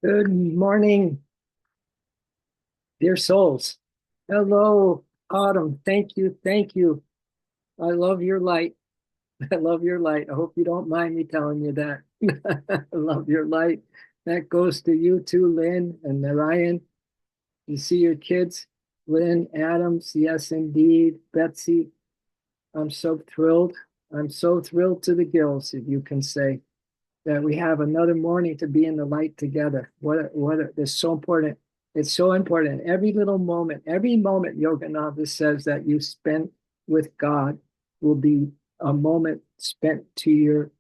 Good morning, dear souls. Hello, Autumn. Thank you. Thank you. I love your light. I love your light. I hope you don't mind me telling you that. I love your light. That goes to you too, Lynn and Narayan. You see your kids, Lynn, Adams. Yes, indeed. Betsy, I'm so thrilled. I'm so thrilled to the gills, if you can say, that we have another morning to be in the light together. It's so important. It's so important. Every moment Yogananda says that you spent with God will be a moment spent to your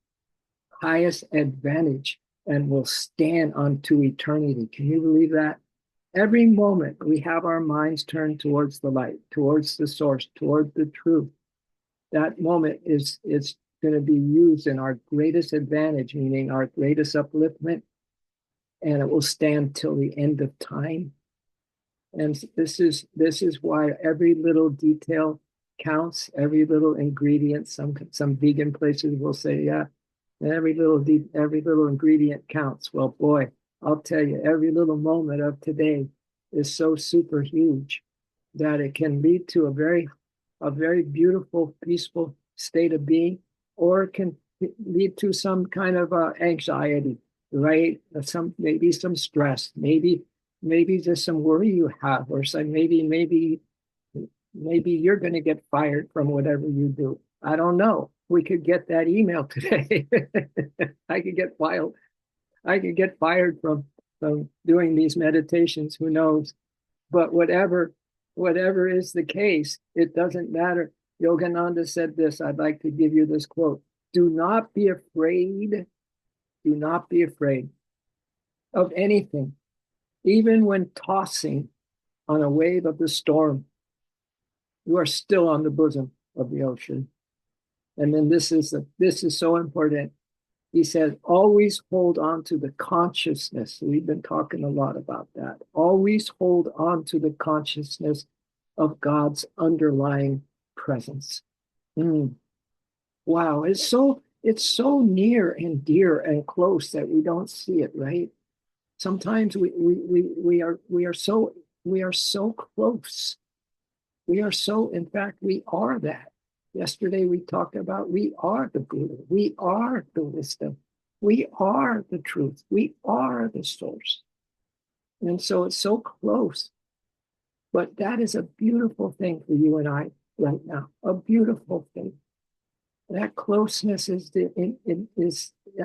highest advantage and will stand unto eternity. Can you believe that? Every moment we have our minds turned towards the light, towards the source, towards the truth. That moment is going to be used in our greatest advantage, meaning our greatest upliftment, and it will stand till the end of time. And this is why every little detail counts, every little ingredient. Some vegan places will say, yeah, and every little ingredient counts. Well, boy, I'll tell you, every little moment of today is so super huge that it can lead to a very beautiful, peaceful state of being, or it can lead to some kind of anxiety, right? Maybe some stress, maybe just some worry you have, or some maybe you're going to get fired from whatever you do. I don't know. We could get that email today. I could get fired. I could get fired from doing these meditations. Who knows? But whatever is the case, it doesn't matter. Yogananda said this. I'd like to give you this quote. Do not be afraid. Do not be afraid of anything, even when tossing on a wave of the storm. You are still on the bosom of the ocean. And then this is so important. He says, always hold on to the consciousness. We've been talking a lot about that. Always hold on to the consciousness of God's underlying presence. Mm. Wow, it's so near and dear and close that we don't see it, right? Sometimes we are so close. In fact, we are that. Yesterday we talked about we are the Buddha, we are the wisdom, we are the truth, we are the source. And so it's so close. But that is a beautiful thing for you and I right now, a beautiful thing. That closeness is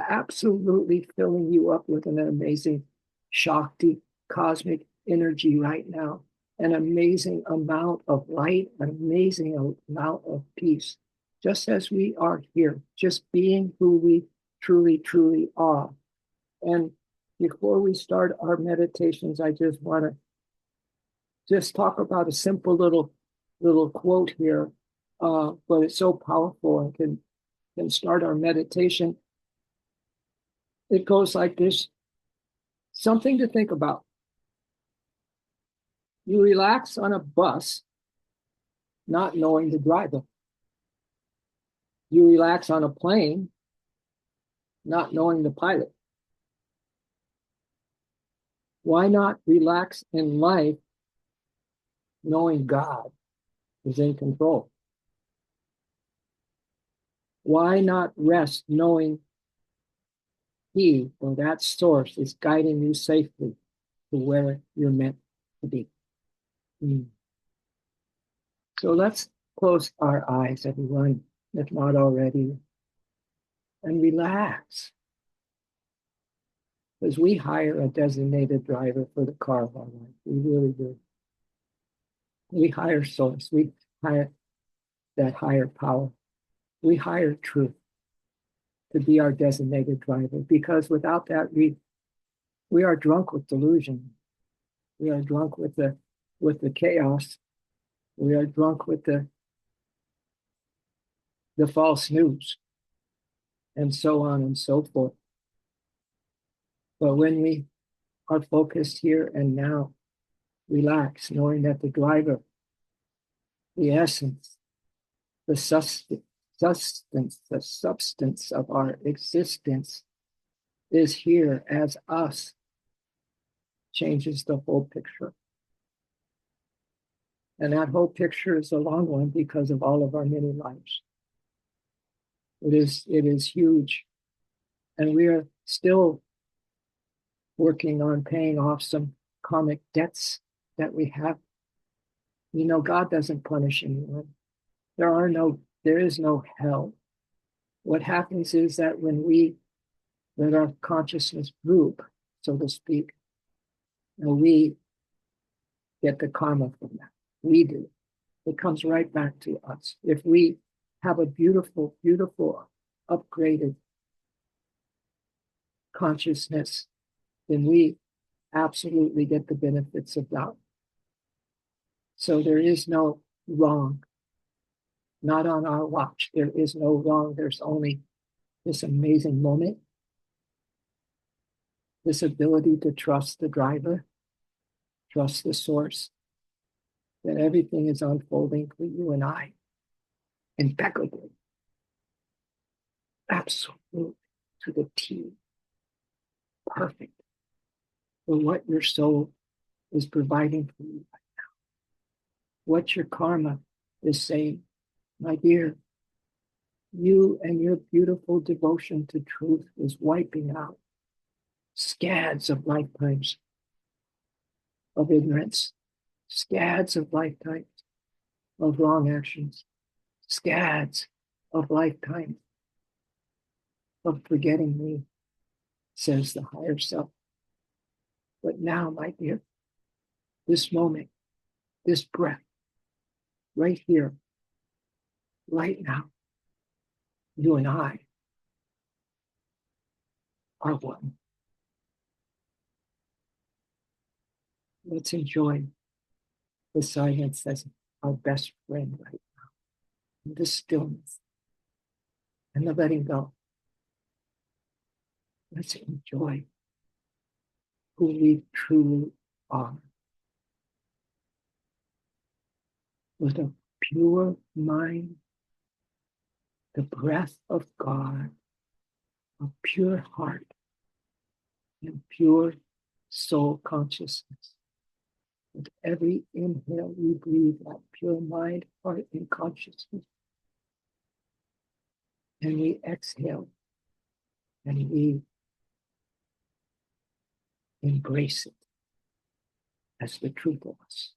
absolutely filling you up with an amazing Shakti cosmic energy right now, an amazing amount of light, an amazing amount of peace, just as we are here, just being who we truly, truly are. And before we start our meditations, I just want to just talk about a simple little quote here, but it's so powerful and can start our meditation. It goes like this: something to think about. You relax on a bus, not knowing the driver. You relax on a plane, not knowing the pilot. Why not relax in life, knowing God is in control? Why not rest knowing He or that source is guiding you safely to where you're meant to be? So let's close our eyes, everyone, if not already, and relax. Because we hire a designated driver for the car of our life. We really do. We hire source. We hire that higher power. We hire truth to be our designated driver, because without that, we are drunk with delusion. We are drunk with the chaos. We are drunk with the false news, and so on and so forth. But when we are focused here and now, relax, knowing that the driver, the essence, the substance of our existence is here as us, changes the whole picture. And that whole picture is a long one because of all of our many lives. It is huge. And we are still working on paying off some karmic debts that we have. You know, God doesn't punish anyone. There is no hell. What happens is that when we let our consciousness group, so to speak, and we get the karma from that. We do. It comes right back to us. If we have a beautiful, beautiful, upgraded consciousness, then we absolutely get the benefits of that. So there is no wrong, not on our watch. There is no wrong. There's only this amazing moment, this ability to trust the driver, trust the source, that everything is unfolding for you and I impeccably, absolutely to the T, perfect for what your soul is providing for you right now, what your karma is saying. My dear, you and your beautiful devotion to truth is wiping out scads of lifetimes of ignorance, scads of lifetimes of wrong actions, scads of lifetimes of forgetting me, says the higher self. But now, my dear, this moment, this breath, right here, right now, you and I are one. Let's enjoy the silence as our best friend right now, the stillness and the letting go. Let's enjoy who we truly are with a pure mind, the breath of God, a pure heart, and pure soul consciousness. With every inhale, we breathe that pure mind, heart, and consciousness. And we exhale and we embrace it as the truth of us.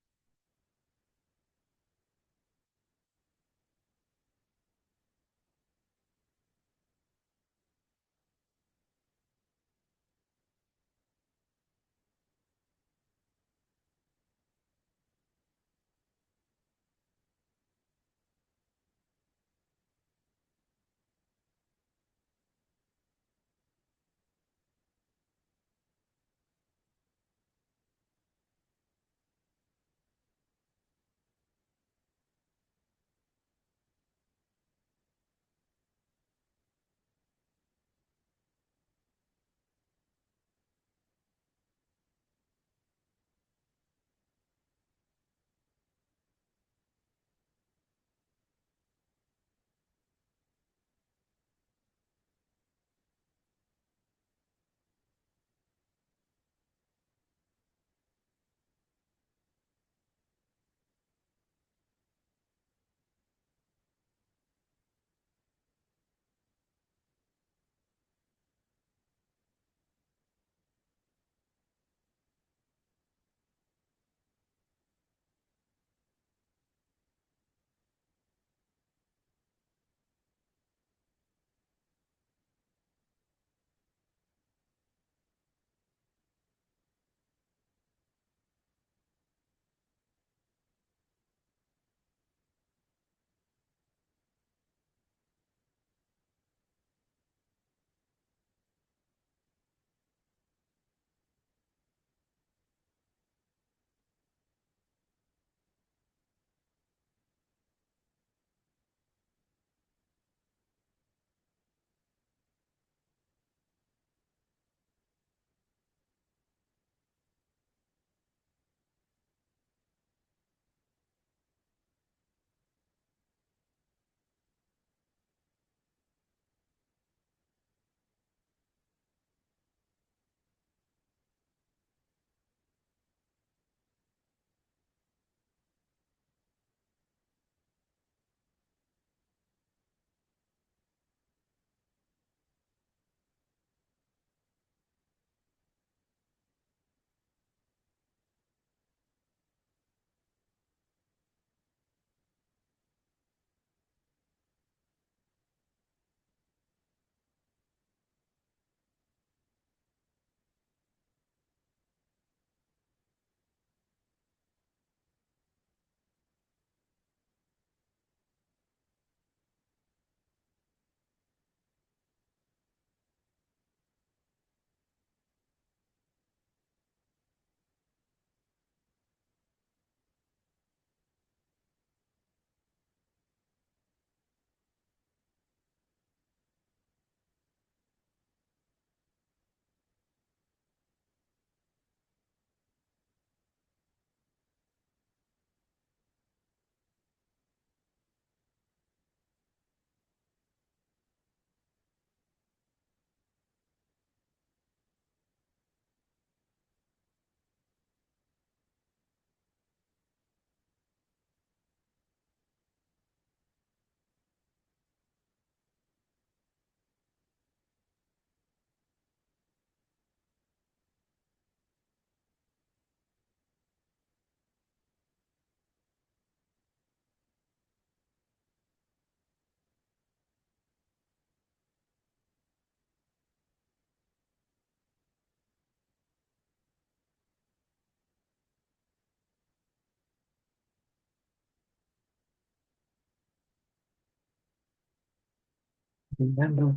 Remember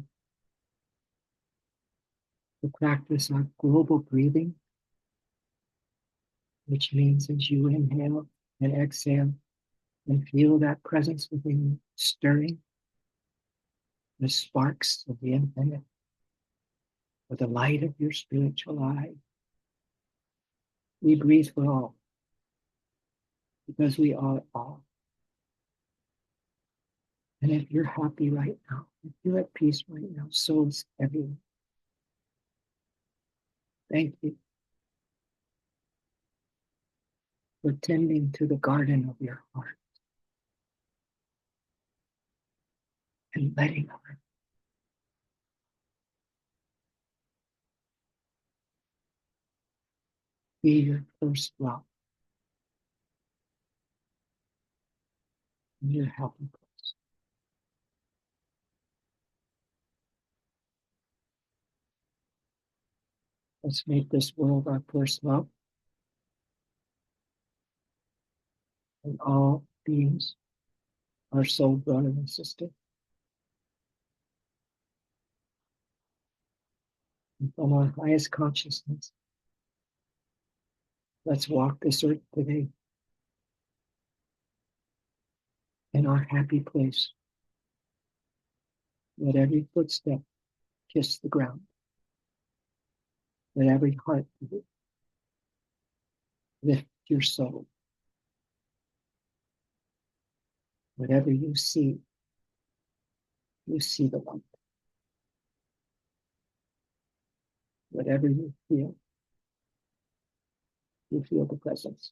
to practice our global breathing, which means as you inhale and exhale and feel that presence within you stirring the sparks of the infinite with the light of your spiritual eye. We breathe for all because we are all. And if you're happy right now, if you're at peace right now, so is everyone. Thank you for tending to the garden of your heart and letting her be your first love and your happy place. Let's make this world our first love and all beings our soul brother and sister. And from our highest consciousness, let's walk this earth today in our happy place. Let every footstep kiss the ground. Let every heart lift your soul. Whatever you see the light. Whatever you feel the presence.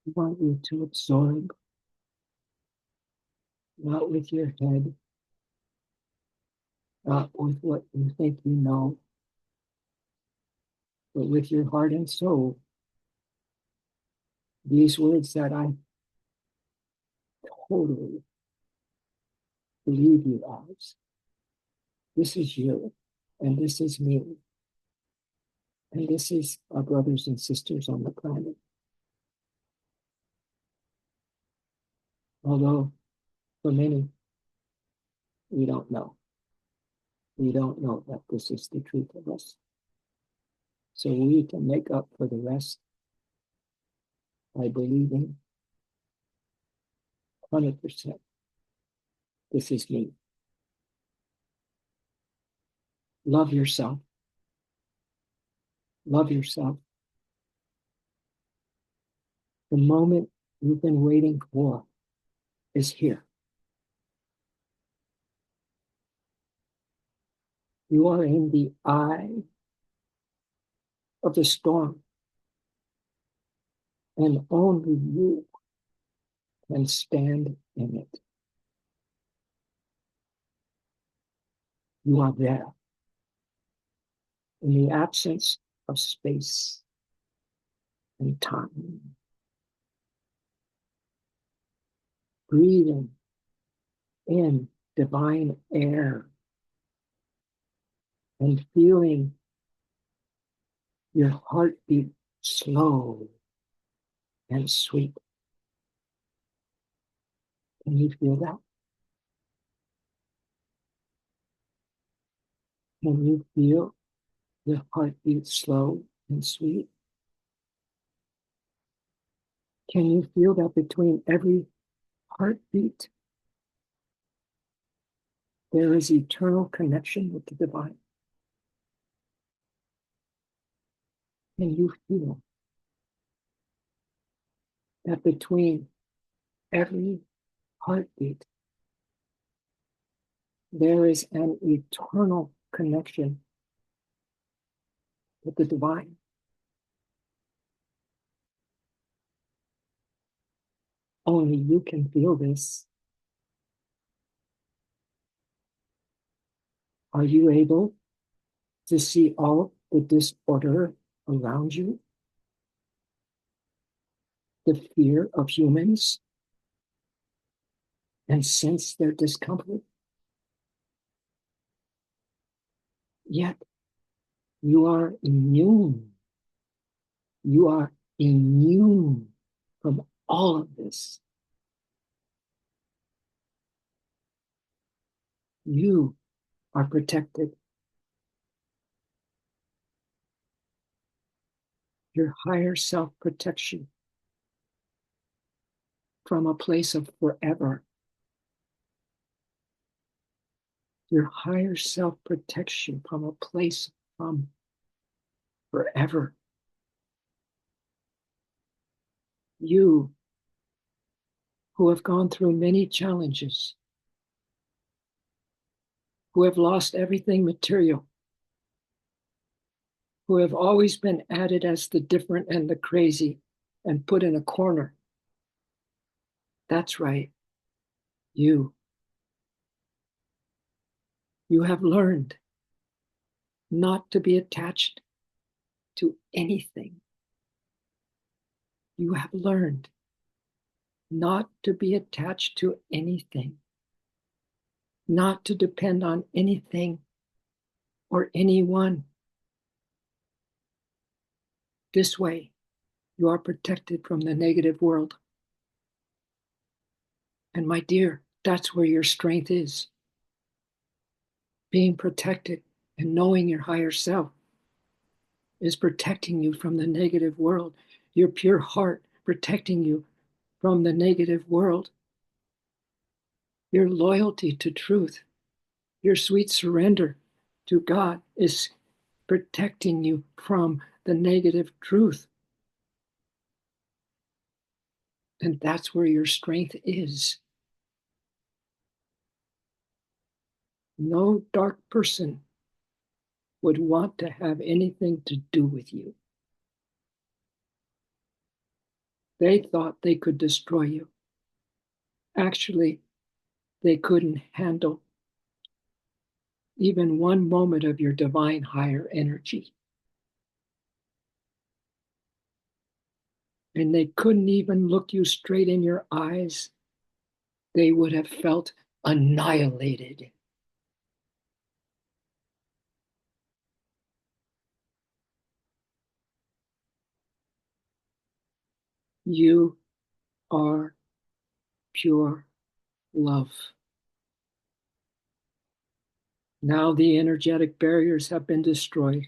I want you to absorb, not with your head, not with what you think you know, but with your heart and soul, these words that I totally believe you as. This is you, and this is me, and this is our brothers and sisters on the planet. Although for many, we don't know. We don't know that this is the truth of us. So we can make up for the rest by believing 100% this is me. Love yourself. Love yourself. The moment you've been waiting for is here. You are in the eye of the storm, and only you can stand in it. You are there in the absence of space and time. Breathing in divine air and feeling your heartbeat slow and sweet. Can you feel that? Can you feel your heartbeat slow and sweet? Can you feel that between every heartbeat, there is eternal connection with the divine? Can you feel that between every heartbeat, there is an eternal connection with the divine? Only you can feel this. Are you able to see all the disorder around you? The fear of humans, and sense their discomfort? Yet you are immune. You are immune from all of this. You are protected. Your higher self protects you from a place of forever. Your higher self protects you from a place from forever. You who have gone through many challenges, who have lost everything material, who have always been added as the different and the crazy and put in a corner. That's right. You have learned not to be attached to anything. You have learned not to be attached to anything, not to depend on anything or anyone. This way, you are protected from the negative world. And my dear, that's where your strength is. Being protected and knowing your higher self is protecting you from the negative world. Your pure heart protecting you from the negative world. Your loyalty to truth, your sweet surrender to God is protecting you from the negative truth. And that's where your strength is. No dark person would want to have anything to do with you. They thought they could destroy you. Actually, they couldn't handle even one moment of your divine higher energy. And they couldn't even look you straight in your eyes. They would have felt annihilated. You are pure love. Now the energetic barriers have been destroyed,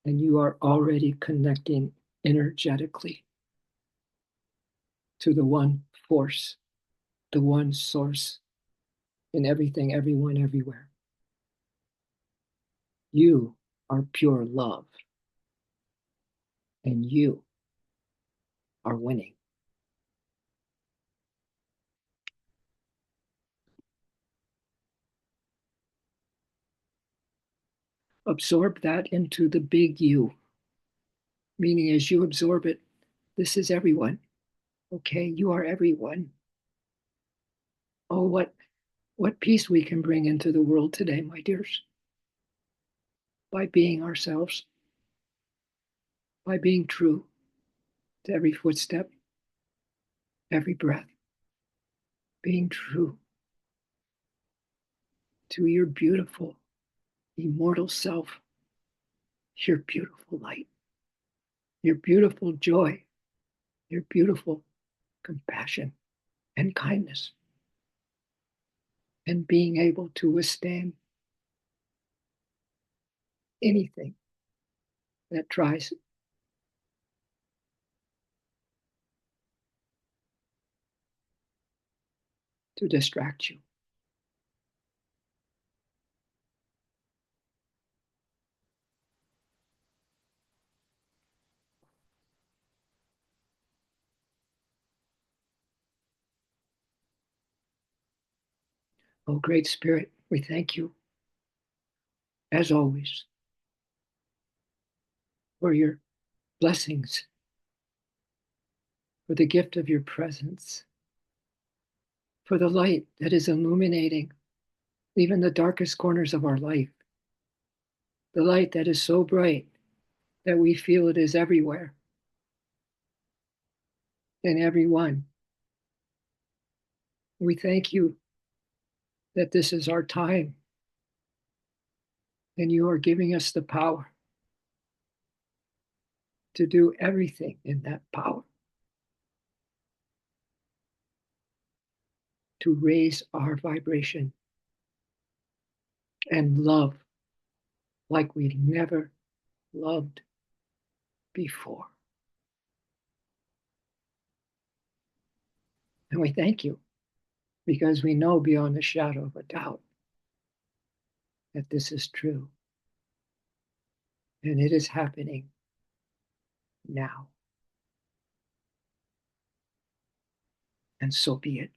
and you are already connecting energetically to the one force, the one source in everything, everyone, everywhere. You are pure love, and you are winning. Absorb that into the big you, meaning as you absorb it, this is everyone. Okay, you are everyone. Oh, what peace we can bring into the world today, my dears, by being ourselves, by being true to every footstep, every breath, being true to your beautiful, immortal self, your beautiful light, your beautiful joy, your beautiful compassion and kindness, and being able to withstand anything that tries to distract you. Oh, Great Spirit, we thank you, as always, for your blessings, for the gift of your presence, for the light that is illuminating even the darkest corners of our life, the light that is so bright that we feel it is everywhere and everyone. We thank you that this is our time and you are giving us the power to do everything in that power to raise our vibration and love like we never loved before. And we thank you because we know beyond a shadow of a doubt that this is true. And it is happening now. And so be it.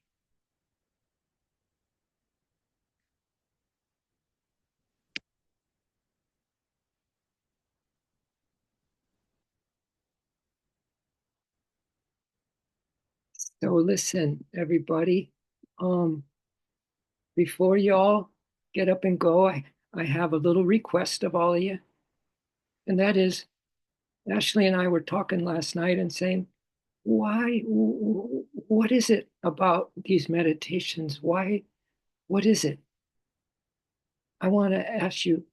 So listen, everybody. Um, Before y'all get up and go, I have a little request of all of you. And that is, Ashley and I were talking last night and saying, why, what is it about these meditations? Why, what is it? I want to ask you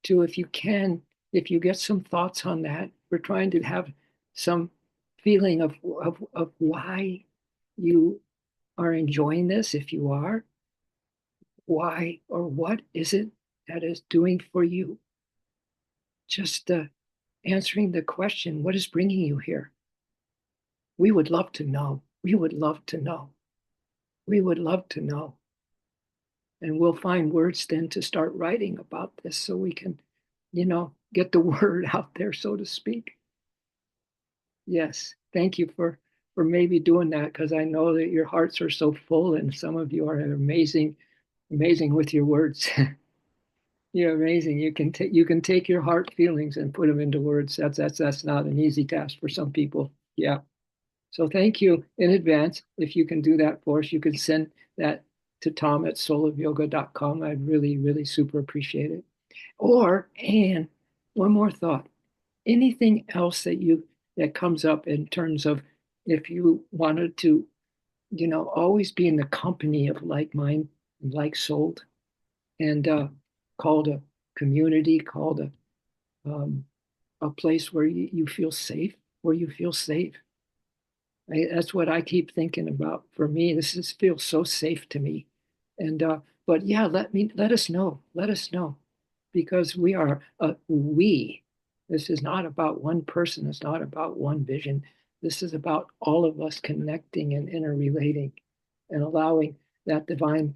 to, if you can, if you get some thoughts on that, we're trying to have some feeling of why you are enjoying this, if you are, why or what is it that is doing for you? Just answering the question, what is bringing you here? We would love to know. We would love to know. We would love to know. And we'll find words then to start writing about this so we can, get the word out there, so to speak. Yes. Thank you for maybe doing that because I know that your hearts are so full and some of you are amazing, amazing with your words. You're amazing. You can take your heart feelings and put them into words. That's not an easy task for some people. Yeah. So thank you in advance. If you can do that for us, you can send that to Tom at soulofyoga.com. I'd really, really super appreciate it. Or, and one more thought. Anything else that comes up in terms of if you wanted to, always be in the company of like mind and like souled and called a community, called a place where you feel safe, where you feel safe. That's what I keep thinking about. For me, feels so safe to me. And but yeah, let us know. Let us know, because we are we. This is not about one person. It's not about one vision. This is about all of us connecting and interrelating, and allowing that divine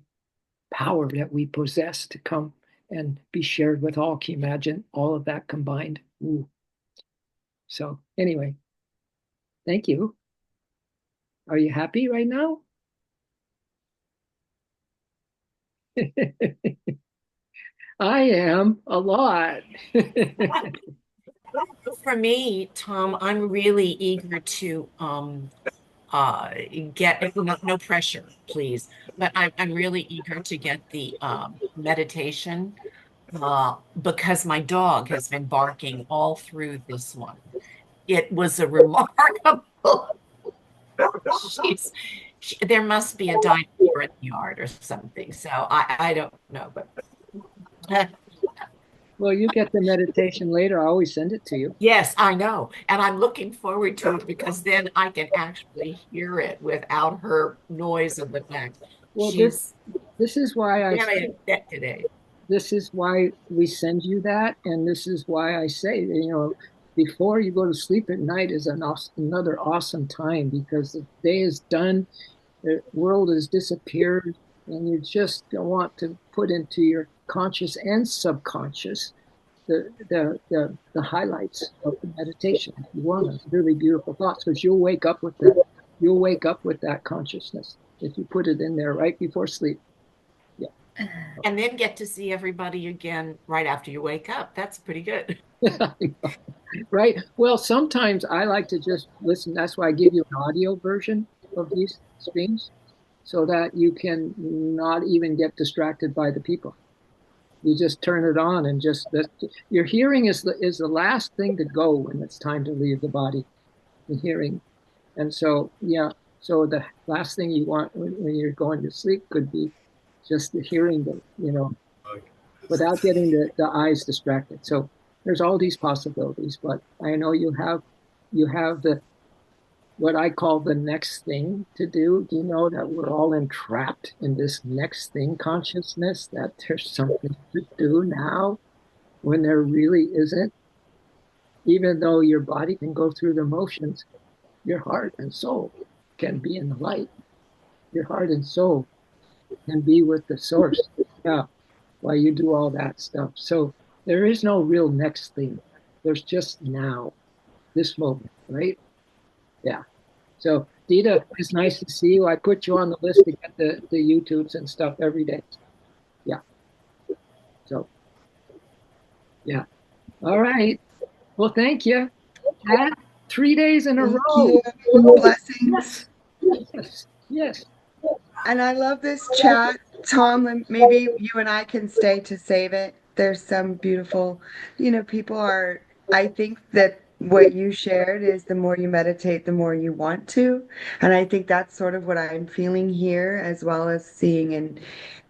power that we possess to come and be shared with all. Can you imagine all of that combined? Ooh. So anyway, thank you. Are you happy right now? I am a lot. For me, Tom, I'm really eager to uh get no pressure, please. But I'm really eager to get the meditation because my dog has been barking all through this one. It was a remarkable she's there must be a dinosaur in the yard or something. So I don't know, but Well, you get the meditation later. I always send it to you. yes, I know. And I'm looking forward to it because then I can actually hear it without her noise in the back. Well, this She's this is why I very say upset today. this is why we send you that, and this is why I say, before you go to sleep at night is another awesome time, because the day is done, the world has disappeared, and you just want to put into your conscious and subconscious the highlights of the meditation. You want to really beautiful thoughts, because you'll wake up with that. You'll wake up with that consciousness if you put it in there right before sleep. Yeah. And then get to see everybody again right after you wake up. That's pretty good. Right. Well, sometimes I like to just listen. That's why I give you an audio version of these streams, so that you can not even get distracted by the people. You just turn it on and your hearing is the last thing to go when it's time to leave the body. The hearing. And so, yeah, so the last thing you want when you're going to sleep could be just the hearing, without getting the eyes distracted. So there's all these possibilities, but I know you have the what I call the next thing to do. Do you know that we're all entrapped in this next thing consciousness, that there's something to do now when there really isn't? Even though your body can go through the motions, your heart and soul can be in the light. Your heart and soul can be with the source. Yeah, while you do all that stuff. So there is no real next thing. There's just now, this moment, right? Yeah. So Dita, it's nice to see you. I put you on the list to get the YouTubes and stuff every day. Yeah. So yeah. All right. Well, thank you. Pat, 3 days in a Thank row. you. Blessings. Yes. Yes. Yes. And I love this chat. Tom, maybe you and I can stay to save it. There's some beautiful, people are, I think that what you shared is the more you meditate, the more you want to. And I think that's sort of what I'm feeling here as well as seeing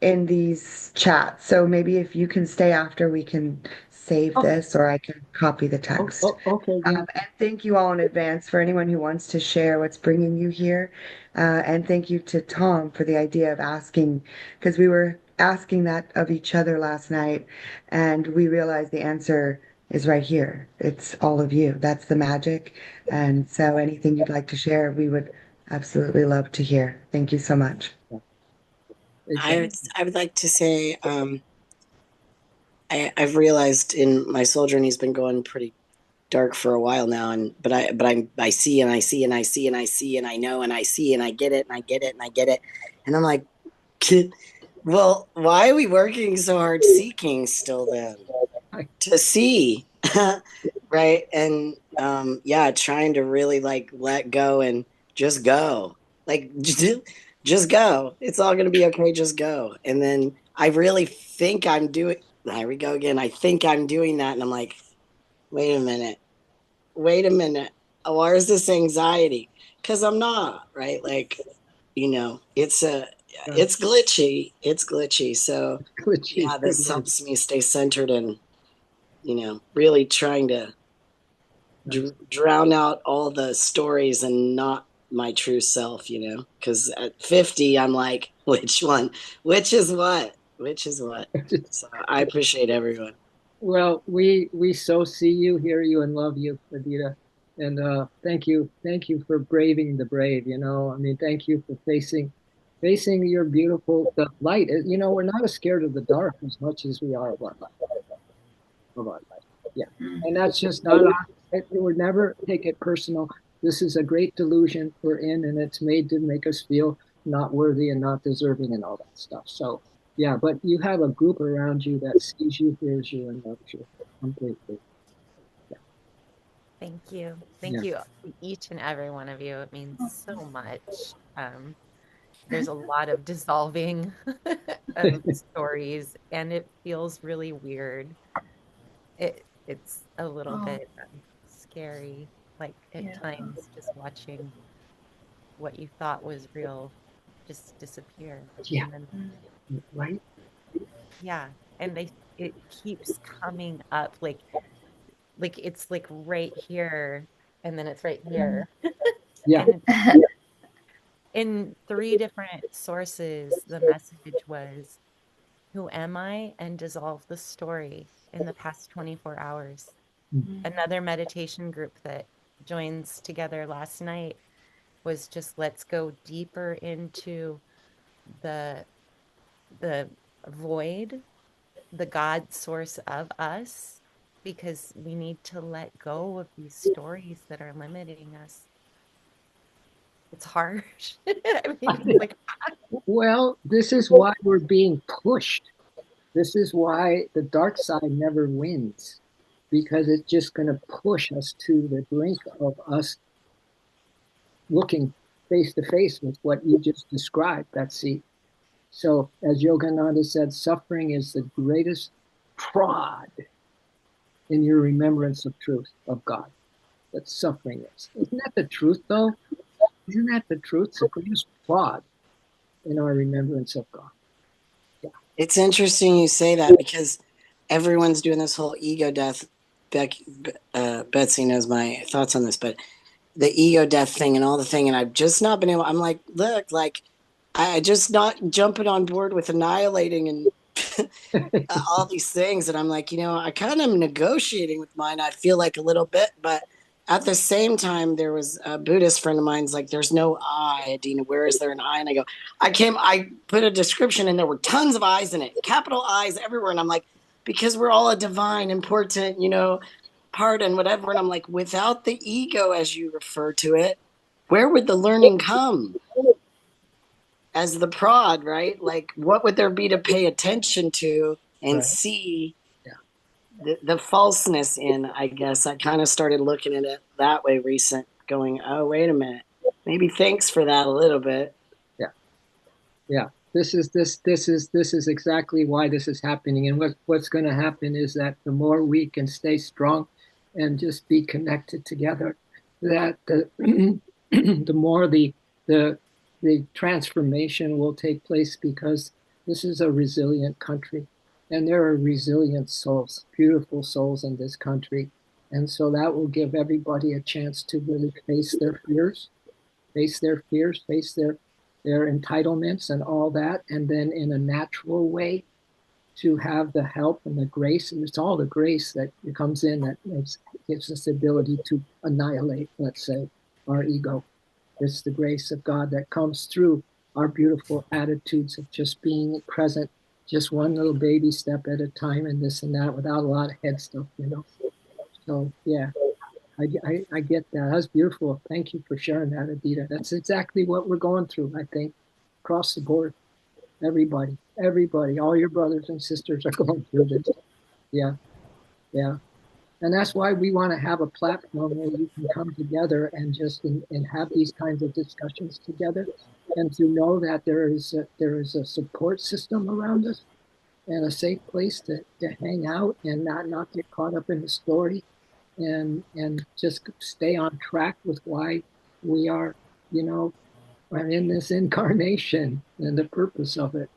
in these chats. So maybe if you can stay after, we can save Oh, this or I can copy the oh, text. oh, okay. Yeah. And thank you all in advance for anyone who wants to share what's bringing you here. And thank you to Tom for the idea of asking, because we were asking that of each other last night, and we realized the answer is right here. It's all of you. That's the magic. And so anything you'd like to share, we would absolutely love to hear. Thank you so much. Exactly. I would like to say I've realized in my soul journey's been going pretty dark for a while now, and I see and I see and I see and I see and I know and I see and I get it and I get it and I get it, and I'm like, well, why are we working so hard seeking still then to see, right? And yeah, trying to really like let go and just go. Like, just go. It's all going to be okay. Just go. And then I really think I'm doing, there we go again. I think I'm doing that. And I'm like, wait a minute. Wait a minute. Where's this anxiety? Because I'm not, right? Like, it's glitchy. It's glitchy. So, Glitchy, yeah, good this word. helps me stay centered and, really trying to Nice. drown out all the stories and not my true self, because at 50 I'm like, which one, which is what. So I appreciate everyone. Well, we so see you, hear you, and love you, Adita. And thank you for braving the brave. I mean, thank you for facing your beautiful the light. We're not as scared of the dark as much as we are of our light. Of our light. Yeah, and that's just not. It would never take it personal. This is a great delusion we're in, and it's made to make us feel not worthy and not deserving and all that stuff. So yeah, but you have a group around you that sees you, hears you, and loves you completely. Yeah, Thank you. yeah, Thank you, each and every one of you. It means so much. There's a lot of dissolving of stories, and it feels really weird. It's a little Oh, bit scary, like at yeah. times just watching what you thought was real just disappear. yeah. And then, Mm. Right? yeah, and it keeps coming up like it's like right here, and then it's right Mm. here. Yeah, And in three different sources, the message was, "Who am I?" and dissolve the story in the past 24 hours. Mm. Another meditation group that joins together last night was just let's go deeper into the the void, the God source of us, because we need to let go of these stories that are limiting us. It's hard. I mean, it's like, well, this is why we're being pushed. This is why the dark side never wins, because it's just going to push us to the brink of us looking face to face with what you just described, Betsy. So, as Yogananda said, suffering is the greatest prod in your remembrance of truth, of God. That suffering is. Isn't that the truth, though? Isn't that the truth? It's the greatest prod in our remembrance of God. Yeah. It's interesting you say that because everyone's doing this whole ego death. Betsy knows my thoughts on this, but the ego death thing and all the thing, and I've just not been able. I'm like, look, like I just not jumping on board with annihilating and all these things, and I'm like, I kind of am negotiating with mine. I feel like a little bit, but at the same time, there was a Buddhist friend of mine's like, "There's no I, Adina. Where is there an I?" And I go, I put a description, and there were tons of I's in it, capital I's everywhere, and I'm like, because we're all a divine, important, part and whatever, and I'm like, without the ego, as you refer to it, where would the learning come? As the prod, right? Like, what would there be to pay attention to and Right. see Yeah. the falseness in? I guess I kind of started looking at it that way going, oh, wait a minute. Maybe thanks for that a little bit. Yeah. Yeah. This is exactly why this is happening. And what's going to happen is that the more we can stay strong and just be connected together, that the more the the transformation will take place, because this is a resilient country, and there are resilient souls, beautiful souls in this country. And so that will give everybody a chance to really face their entitlements and all that, and then in a natural way to have the help and the grace. And it's all the grace that comes in that gives us the ability to annihilate, let's say, our ego. It's the grace of God that comes through our beautiful attitudes of just being present, just one little baby step at a time, and this and that, without a lot of head stuff. So yeah, I get that. That's beautiful. Thank you for sharing that, Adita. That's exactly what we're going through, I think, across the board. Everybody, all your brothers and sisters are going through this. Yeah, yeah. And that's why we want to have a platform where you can come together and just and have these kinds of discussions together, and to know that there is a support system around us and a safe place to hang out and not get caught up in the story, and just stay on track with why we are, you know, are in this incarnation and the purpose of it,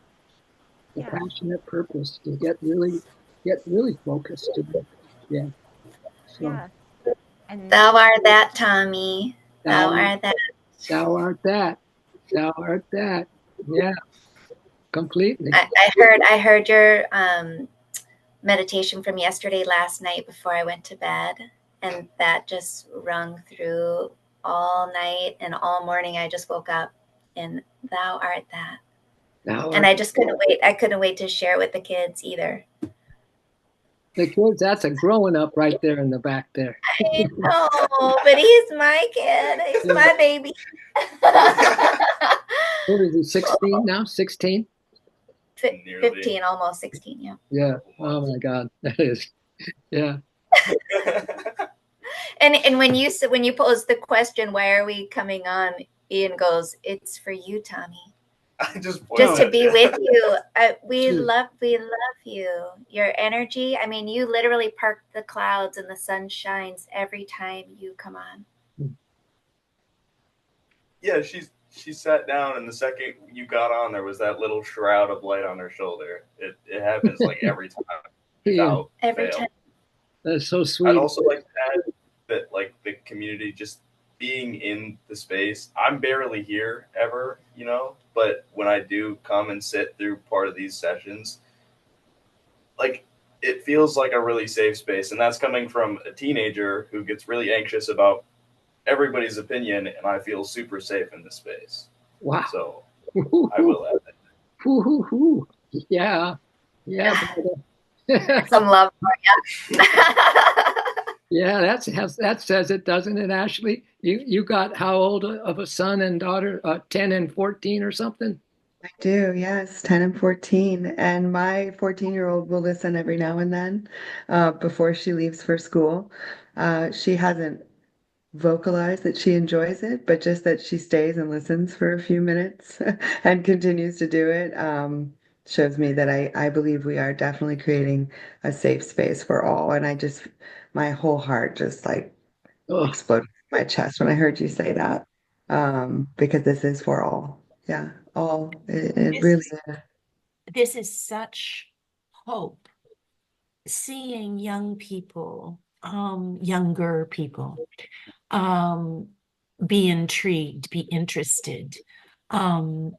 the Yeah. passionate purpose to get really focused to it. Yeah. So Yeah. And Thou art that, Tommy. Thou thou art that. thou art that. Thou art that. Yeah, completely. I heard your meditation from yesterday last night before I went to bed, and that just rung through all night and all morning. I just woke up and thou art that. Thou And art I just couldn't wait. I couldn't wait to share with the kids either. the kids. That's a growing up right there in the back there. I know, but he's my kid. He's Yeah. my baby. What is he, 16 now? 16? 15, almost 16, yeah. Yeah. Oh my God. That is. Yeah. And when you pose the question, why are we coming on? Ian goes, "It's for you, Tommy. I just Just to pointed be at with you. Sure. We love you. Your energy. I mean, you literally park the clouds and the sun shines every time you come on." Yeah, she sat down, and the second you got on, there was that little shroud of light on her shoulder. It happens like every time Yeah. without Every fail. time. That's so I'd sweet. also like to add that like the community just being in the space. I'm barely here ever, you know, but when I do come and sit through part of these sessions, like it feels like a really safe space, and that's coming from a teenager who gets really anxious about everybody's opinion, and I feel super safe in this space. Wow. So I will add that. Hoo. Yeah. Yeah. brother. Some love for you. Yeah, that says it, doesn't it, Ashley? You got how old of a son and daughter? 10 and 14 or something? I do, yes, 10 and 14. And my 14-year-old will listen every now and then before she leaves for school. She hasn't vocalized that she enjoys it, but just that she stays and listens for a few minutes and continues to do it shows me that I believe we are definitely creating a safe space for all. And my whole heart just like Oh, exploded in my chest when I heard you say that because this is for all. Yeah, all. It really is. This is such hope. Seeing young people, younger people, be intrigued, be interested. Um,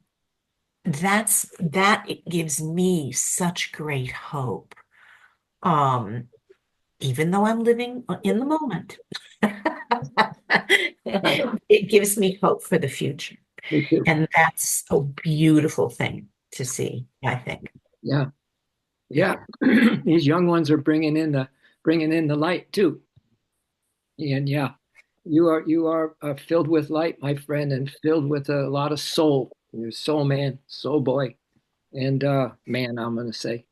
that it gives me such great hope. Even though I'm living in the moment, it gives me hope for the future. me too. And that's a beautiful thing to see, I think. Yeah. Yeah. These young ones are bringing in the light too. And yeah, you are filled with light, my friend, and filled with a lot of soul. You're soul man, soul boy, and man, I'm gonna say,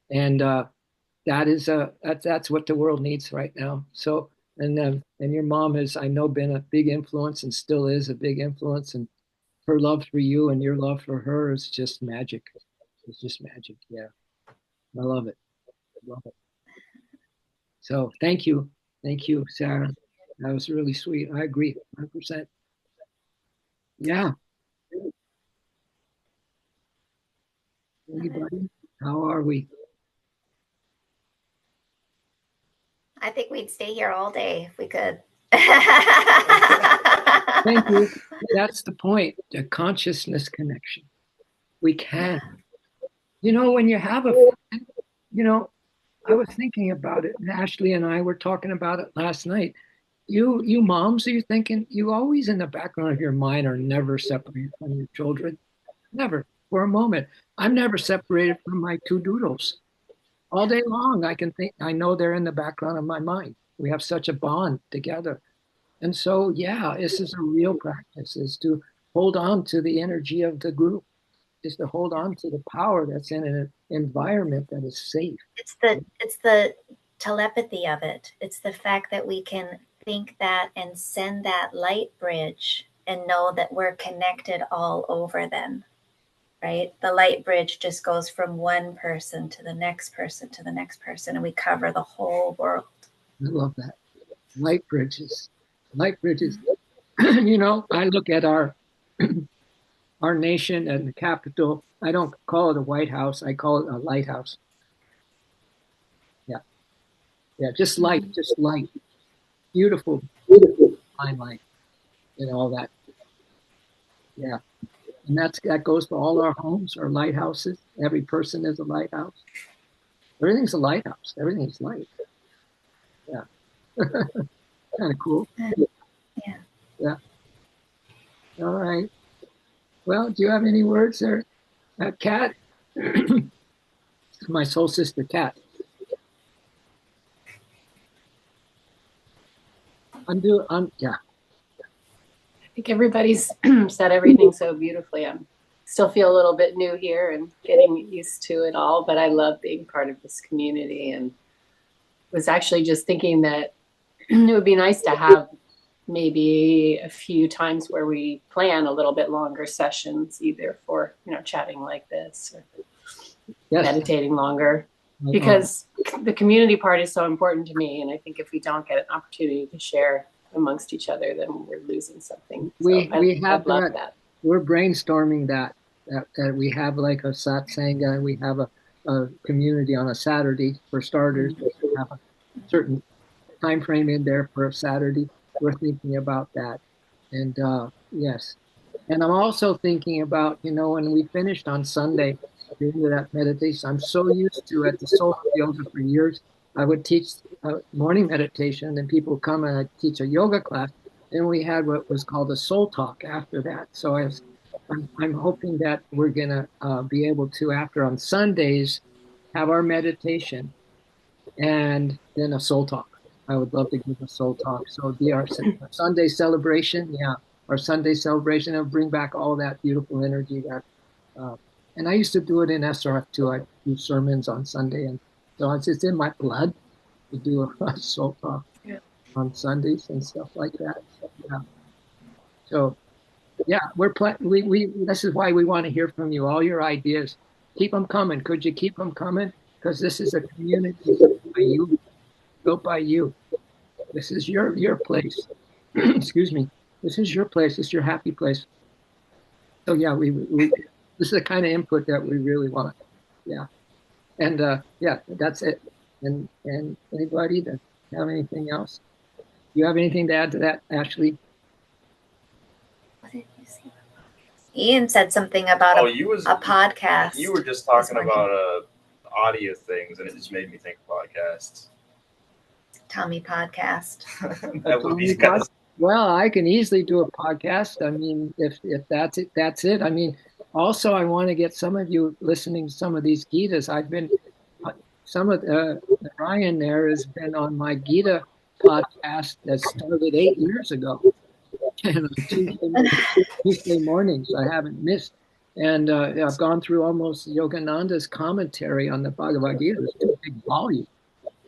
and that is that's what the world needs right now. So, and your mom has, I know, been a big influence and still is a big influence, and her love for you and your love for her is just magic. It's just magic. Yeah, I love it. I love it. So thank you, Sarah. That was really sweet. I agree, 100%. Yeah. Anybody? How are we? I think we'd stay here all day if we could. Thank you. That's the point. The consciousness connection. We can. You know, when you have a friend, you know, I was thinking about it, and Ashley and I were talking about it last night. You moms, are you thinking you always in the background of your mind are never separated from your children? Never for a moment. I'm never separated from my two doodles. All day long, I can think, I know they're in the background of my mind. We have such a bond together. And so, yeah, this is a real practice, is to hold on to the energy of the group, is to hold on to the power that's in an environment that is safe. it's the telepathy of it. It's the fact that we can think that and send that light bridge and know that we're connected all over then, right? The light bridge just goes from one person to the next person to the next person, and we cover the whole world. I love that. Light bridges. Light bridges. You know, I look at our nation and the capital. I don't call it a White House. I call it a lighthouse. Yeah. Yeah. Just light. Just light. Beautiful, beautiful limelight and all that. Yeah. And that goes for all our homes, our lighthouses. Every person is a lighthouse. Everything's a lighthouse. Everything's light. Yeah. Kind of cool. Yeah. Yeah. All right. Well, do you have any words there, Kat? My soul sister, Kat. Yeah. I think everybody's said everything so beautifully. I'm still feel a little bit new here and getting used to it all, but I love being part of this community, and was actually just thinking that it would be nice to have maybe a few times where we plan a little bit longer sessions, either for, chatting like this or Yes. meditating longer, because the community part is so important to me. And I think if we don't get an opportunity to share amongst each other, then we're losing something. We have love that. that. We're brainstorming that we have like a satsanga. We have a community on a Saturday for starters. We have a certain time frame in there for a Saturday. We're thinking about that. And yes. And I'm also thinking about, when we finished on Sunday, at the end of that meditation, I'm so used to at the Soul Yoga for years. I would teach morning meditation, and people come and I teach a yoga class. And we had what was called a soul talk after that. So I'm hoping that we're going to be able to, after on Sundays, have our meditation and then a soul talk. I would love to give a soul talk. So it'd be our Sunday celebration. Yeah, our Sunday celebration. It'll bring back all that beautiful energy that. And I used to do it in SRF too. I do sermons on Sunday, and so it's in my blood to do a soul talk on Sundays and stuff like that. Yeah. So yeah, we this is why we want to hear from you. All your ideas, keep them coming. Could you keep them coming? Because this is a community built by you. This is your place. Excuse me. This is your place. This is your happy place. So yeah, this is the kind of input that we really want. Yeah. And yeah, that's it. And anybody that have anything else? Do you have anything to add to that, Ashley? What did you see? Ian said something about a podcast. You were just talking about audio things, and it just made me think of podcasts. Tommy podcast. That would be kind of. Well, I can easily do a podcast. I mean, if that's it, that's it. I mean, also, I want to get some of you listening to some of these Gitas. I've been, some of Ryan there has been on my Gita podcast that started 8 years ago. And Tuesday mornings, I haven't missed. And I've gone through almost Yogananda's commentary on the Bhagavad Gita. It's 2 big volumes.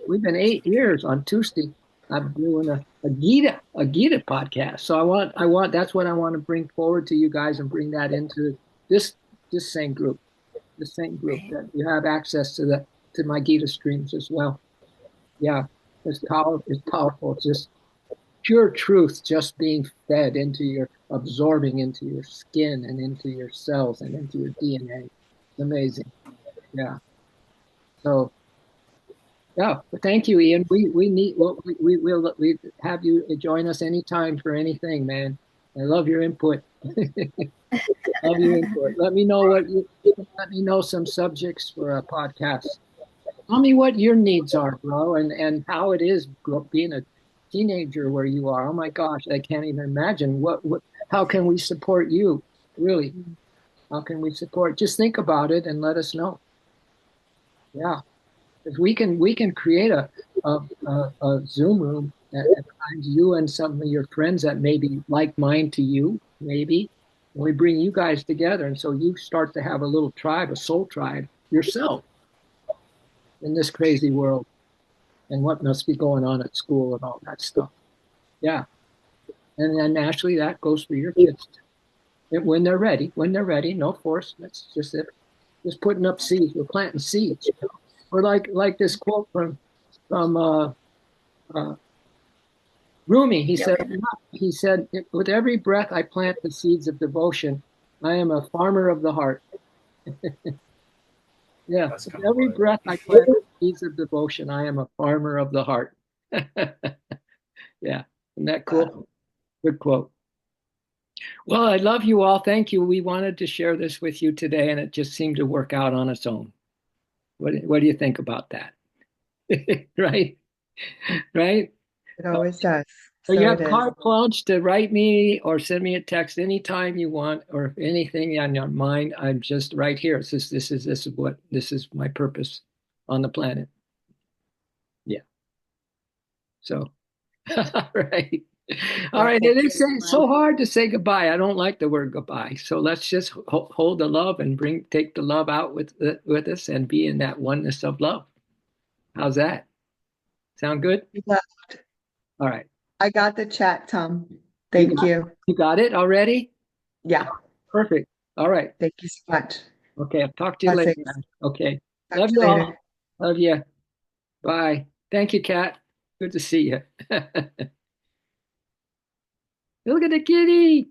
We've been 8 years on Tuesday. I'm doing a Gita podcast. So I want that's what I want to bring forward to you guys and bring that into this same group, that you have access to my Gita streams as well. Yeah, it's powerful. It's just pure truth, just being fed absorbing into your skin and into your cells and into your DNA. It's amazing. Yeah. So. Yeah, well, thank you, Ian. We'll have you join us anytime for anything, man. I love your input. Love your input. Let me know some subjects for a podcast. Tell me what your needs are, bro, and how it is being a teenager where you are. Oh my gosh, I can't even imagine how can we support you? Really, how can we support? Just think about it and let us know. Yeah. We can create a Zoom room at times, you and some of your friends that may be like mind to you, maybe. And we bring you guys together, and so you start to have a little tribe, a soul tribe yourself in this crazy world. and what must be going on at school and all that stuff. Yeah. And then naturally that goes for your kids. And when they're ready, no force. That's just it. Just putting up seeds. We're planting seeds. You know? Or like this quote from Rumi. He said, with every breath I plant the seeds of devotion. I am a farmer of the heart. Yeah. That's With kind of every what breath I plant the seeds of devotion. I am a farmer of the heart. Yeah. Isn't that cool? Good quote. Well, I love you all. Thank you. We wanted to share this with you today, and it just seemed to work out on its own. What do you think about that? Right? Right? It always does. So So you it have is. carte blanche to write me or send me a text anytime you want, or if anything on your mind. I'm just right here. This is my purpose on the planet. Yeah. So, all right. All right. It is so hard to say goodbye. I don't like the word goodbye. So let's just hold the love and take the love out with us and be in that oneness of love. How's that? Sound good? All right. I got the chat, Tom. Thank you. You got it already? Yeah. Perfect. All right. Thank you so much. Okay. I'll talk to you later. Blessings. Okay. Talk Love to you you all. later. Love you. Bye. Thank you, Kat. Good to see you. Look at the kitty.